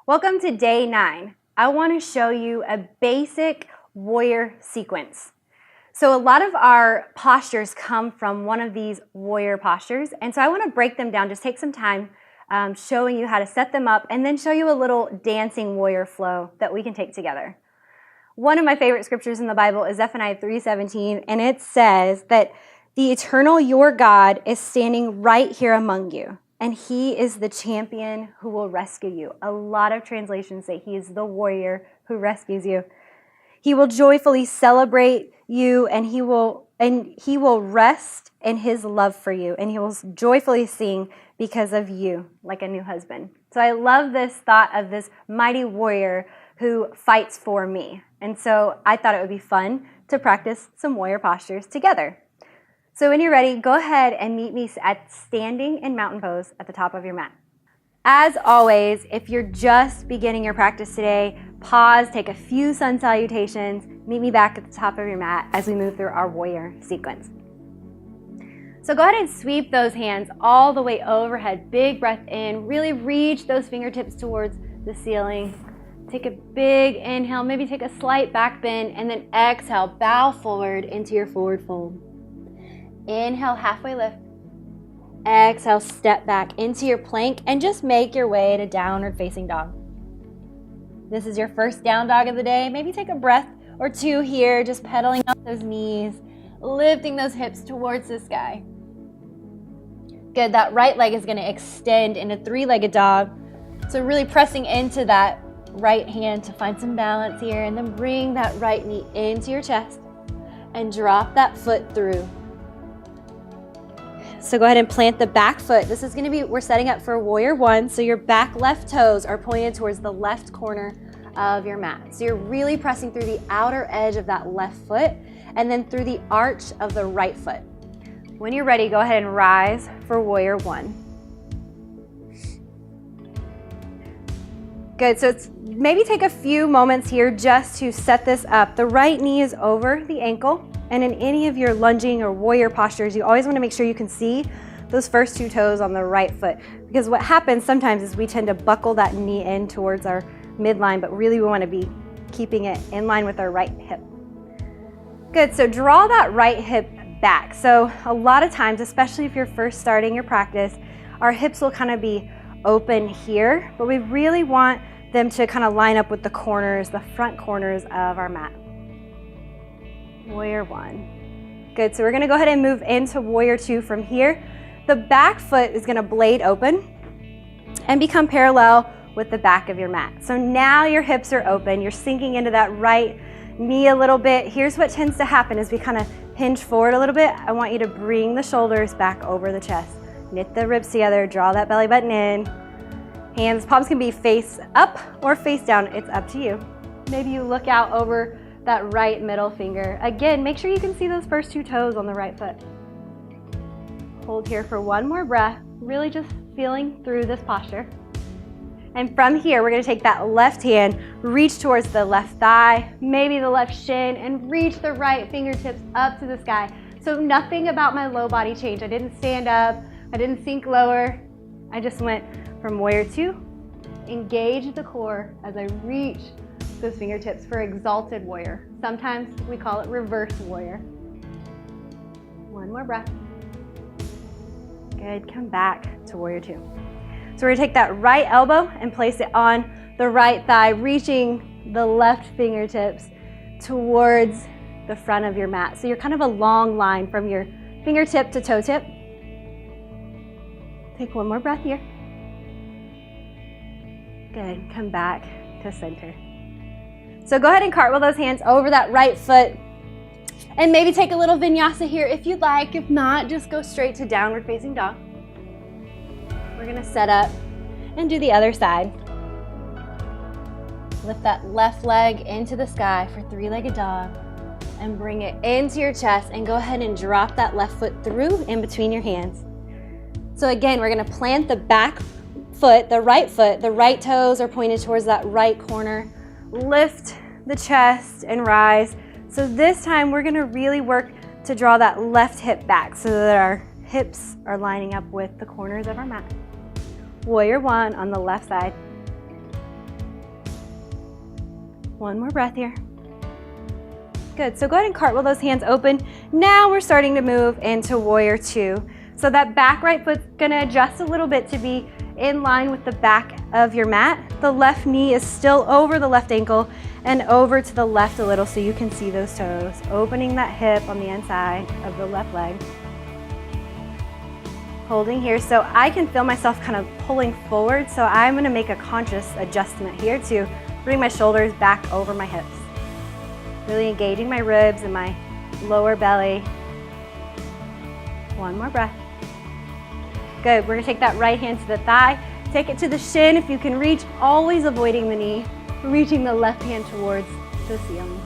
Welcome to day 9. I want to show you a basic warrior sequence. So a lot of our postures come from one of these warrior postures, and so I want to break them down, just take some time showing you how to set them up, and then show you a little dancing warrior flow that we can take together. One of my favorite scriptures in the Bible is Zephaniah 3:17, and it says that the eternal your God is standing right here among you, and he is the champion who will rescue you. A lot of translations say he is the warrior who rescues you. He will joyfully celebrate you, and he will rest in his love for you, and he will joyfully sing because of you, like a new husband. So I love this thought of this mighty warrior who fights for me. And so I thought it would be fun to practice some warrior postures together. So when you're ready, go ahead and meet me at standing in mountain pose at the top of your mat. As always, if you're just beginning your practice today, pause, take a few sun salutations, meet me back at the top of your mat as we move through our warrior sequence. So go ahead and sweep those hands all the way overhead. Big breath in, really reach those fingertips towards the ceiling. Take a big inhale, maybe take a slight back bend, and then exhale, bow forward into your forward fold. Inhale, halfway lift. Exhale, step back into your plank and just make your way to downward facing dog. This is your first down dog of the day. Maybe take a breath or two here, just pedaling up those knees, lifting those hips towards the sky. Good, that right leg is gonna extend into three-legged dog. So really pressing into that right hand to find some balance here, and then bring that right knee into your chest and drop that foot through. So go ahead and plant the back foot. This is gonna be, we're setting up for warrior 1. So your back left toes are pointed towards the left corner of your mat. So you're really pressing through the outer edge of that left foot and then through the arch of the right foot. When you're ready, go ahead and rise for warrior 1. Good, so maybe take a few moments here just to set this up. The right knee is over the ankle. And in any of your lunging or warrior postures, you always want to make sure you can see those first two toes on the right foot. Because what happens sometimes is we tend to buckle that knee in towards our midline, but really we want to be keeping it in line with our right hip. Good, so draw that right hip back. So a lot of times, especially if you're first starting your practice, our hips will kind of be open here, but we really want them to kind of line up with the corners, the front corners of our mat. Warrior 1. Good, so we're gonna go ahead and move into warrior 2 from here. The back foot is gonna blade open and become parallel with the back of your mat. So now your hips are open, you're sinking into that right knee a little bit. Here's what tends to happen is we kind of hinge forward a little bit. I want you to bring the shoulders back over the chest. Knit the ribs together, draw that belly button in. Hands, palms can be face up or face down, it's up to you. Maybe you look out over that right middle finger. Again, make sure you can see those first two toes on the right foot. Hold here for one more breath, really just feeling through this posture. And from here, we're gonna take that left hand, reach towards the left thigh, maybe the left shin, and reach the right fingertips up to the sky. So nothing about my low body changed. I didn't stand up, I didn't sink lower. I just went from warrior 2, engage the core as I reach those fingertips for exalted warrior. Sometimes we call it reverse warrior. One more breath. Good, come back to warrior 2. So we're gonna take that right elbow and place it on the right thigh, reaching the left fingertips towards the front of your mat. So you're kind of a long line from your fingertip to toe tip. Take one more breath here. Good, come back to center. So go ahead and cartwheel those hands over that right foot and maybe take a little vinyasa here if you'd like. If not, just go straight to downward facing dog. We're gonna set up and do the other side. Lift that left leg into the sky for three-legged dog and bring it into your chest, and go ahead and drop that left foot through in between your hands. So again, we're gonna plant the back foot, the right toes are pointed towards that right corner. Lift the chest and rise. So this time we're gonna really work to draw that left hip back so that our hips are lining up with the corners of our mat. Warrior 1 on the left side. One more breath here. Good, so go ahead and cartwheel those hands open. Now we're starting to move into warrior two. So that back right foot's gonna adjust a little bit to be in line with the back of your mat. The left knee is still over the left ankle and over to the left a little so you can see those toes. Opening that hip on the inside of the left leg. Holding here, so I can feel myself kind of pulling forward, so I'm gonna make a conscious adjustment here to bring my shoulders back over my hips. Really engaging my ribs and my lower belly. One more breath. Good, we're gonna take that right hand to the thigh, take it to the shin if you can reach, always avoiding the knee, reaching the left hand towards the ceiling.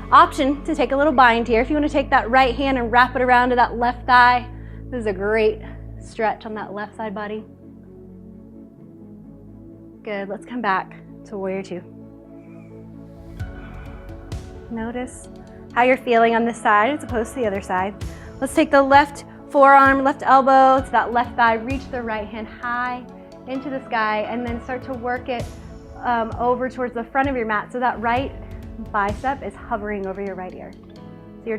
Option to take a little bind here. If you wanna take that right hand and wrap it around to that left thigh, this is a great stretch on that left side body. Good, let's come back to warrior two. Notice how you're feeling on this side as opposed to the other side. Let's take the left forearm, left elbow to that left thigh, reach the right hand high into the sky, and then start to work it over towards the front of your mat so that right bicep is hovering over your right ear. So your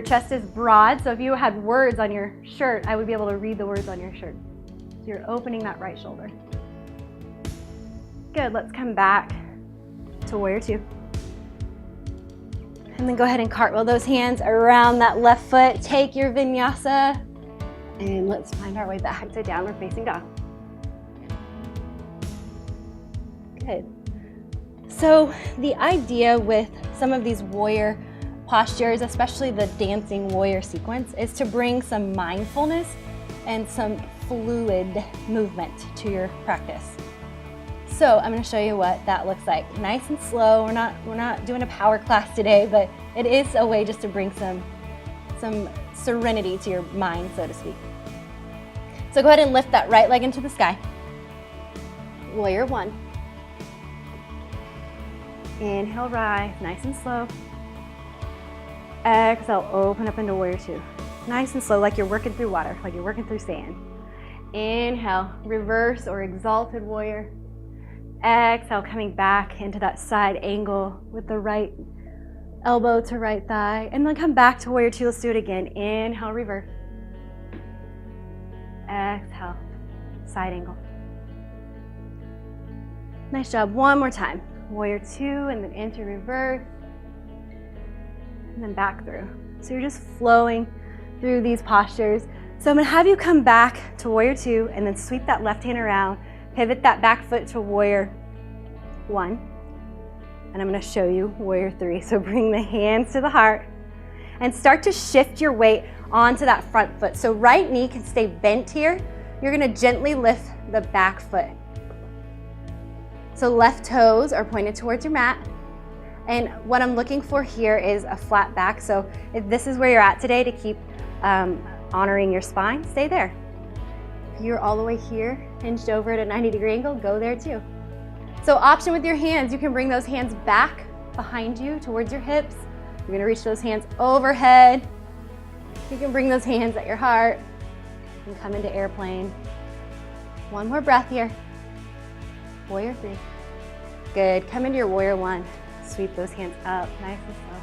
chest is broad, so if you had words on your shirt, I would be able to read the words on your shirt. So you're opening that right shoulder. Good, let's come back to warrior two. And then go ahead and cartwheel those hands around that left foot. Take your vinyasa, and let's find our way back to downward facing dog. Good. So the idea with some of these warrior postures, especially the dancing warrior sequence, is to bring some mindfulness and some fluid movement to your practice. So I'm going to show you what that looks like. Nice and slow. We're not doing a power class today, but it is a way just to bring some serenity to your mind, so to speak. So go ahead and lift that right leg into the sky. Warrior one. Inhale, rise, nice and slow. Exhale, open up into warrior two. Nice and slow, like you're working through water, like you're working through sand. Inhale, reverse or exalted warrior. Exhale, coming back into that side angle with the right elbow to right thigh. And then come back to warrior two. Let's do it again. Inhale, reverse. Exhale, side angle. Nice job. One more time. Warrior two, and then into reverse. And then back through. So you're just flowing through these postures. So I'm going to have you come back to warrior two and then sweep that left hand around. Pivot that back foot to warrior one, and I'm going to show you warrior three. So bring the hands to the heart and start to shift your weight onto that front foot. So right knee can stay bent here. You're going to gently lift the back foot. So left toes are pointed towards your mat. And what I'm looking for here is a flat back. So if this is where you're at today to keep honoring your spine, stay there. If you're all the way here, hinged over at a 90-degree angle, go there too. So option with your hands, you can bring those hands back behind you towards your hips. You're gonna reach those hands overhead. You can bring those hands at your heart and come into airplane. One more breath here. Warrior three. Good, come into your warrior one. Sweep those hands up, nice and slow.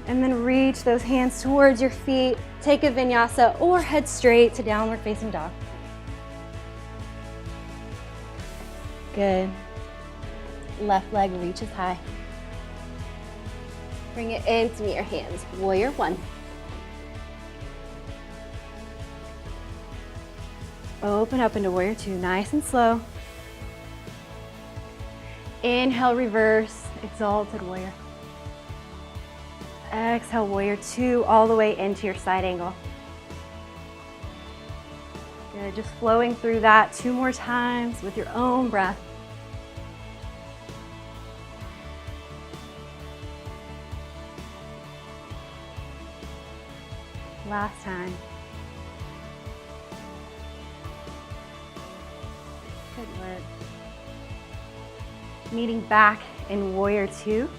And then reach those hands towards your feet. Take a vinyasa or head straight to downward facing dog. Good. Left leg reaches high. Bring it in to meet your hands. Warrior one. Open up into warrior two, nice and slow. Inhale, reverse, exalted warrior. Exhale, warrior two, all the way into your side angle. Good, just flowing through that 2 more times with your own breath. Last time. Good work. Meeting back in warrior two.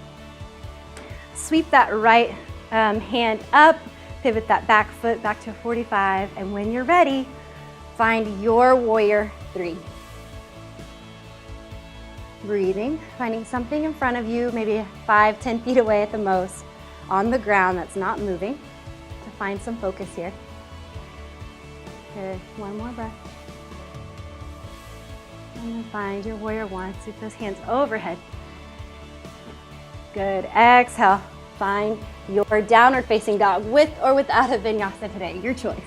Sweep that right hand up, pivot that back foot back to 45, and when you're ready, find your warrior three. Breathing, finding something in front of you, maybe 5-10 feet away at the most, on the ground that's not moving, to find some focus here. Good, one more breath. And then find your warrior one. Sweep those hands overhead. Good, exhale. Find your downward facing dog with or without a vinyasa today, your choice.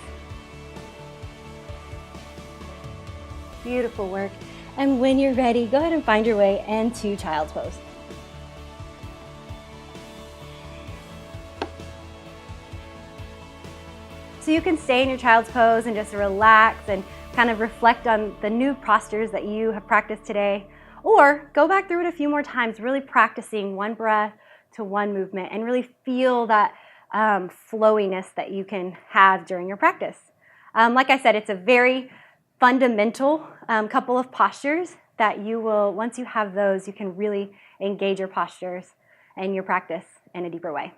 Beautiful work. And when you're ready, go ahead and find your way into child's pose. So you can stay in your child's pose and just relax and kind of reflect on the new postures that you have practiced today, or go back through it a few more times, really practicing one breath to one movement and really feel that flowiness that you can have during your practice. Like I said, it's a very fundamental couple of postures that you will, once you have those, you can really engage your postures and your practice in a deeper way.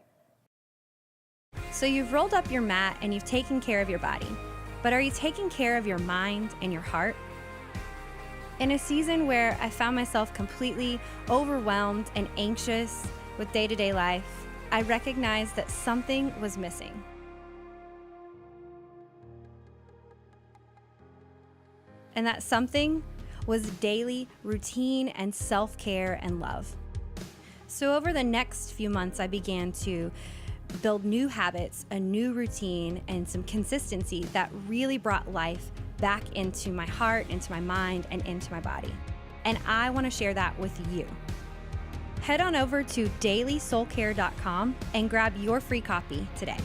So you've rolled up your mat and you've taken care of your body, but are you taking care of your mind and your heart? In a season where I found myself completely overwhelmed and anxious with day-to-day life, I recognized that something was missing. And that something was daily routine and self-care and love. So over the next few months, I began to build new habits, a new routine, and some consistency that really brought life back into my heart, into my mind, and into my body. And I want to share that with you. Head on over to dailysoulcare.com and grab your free copy today.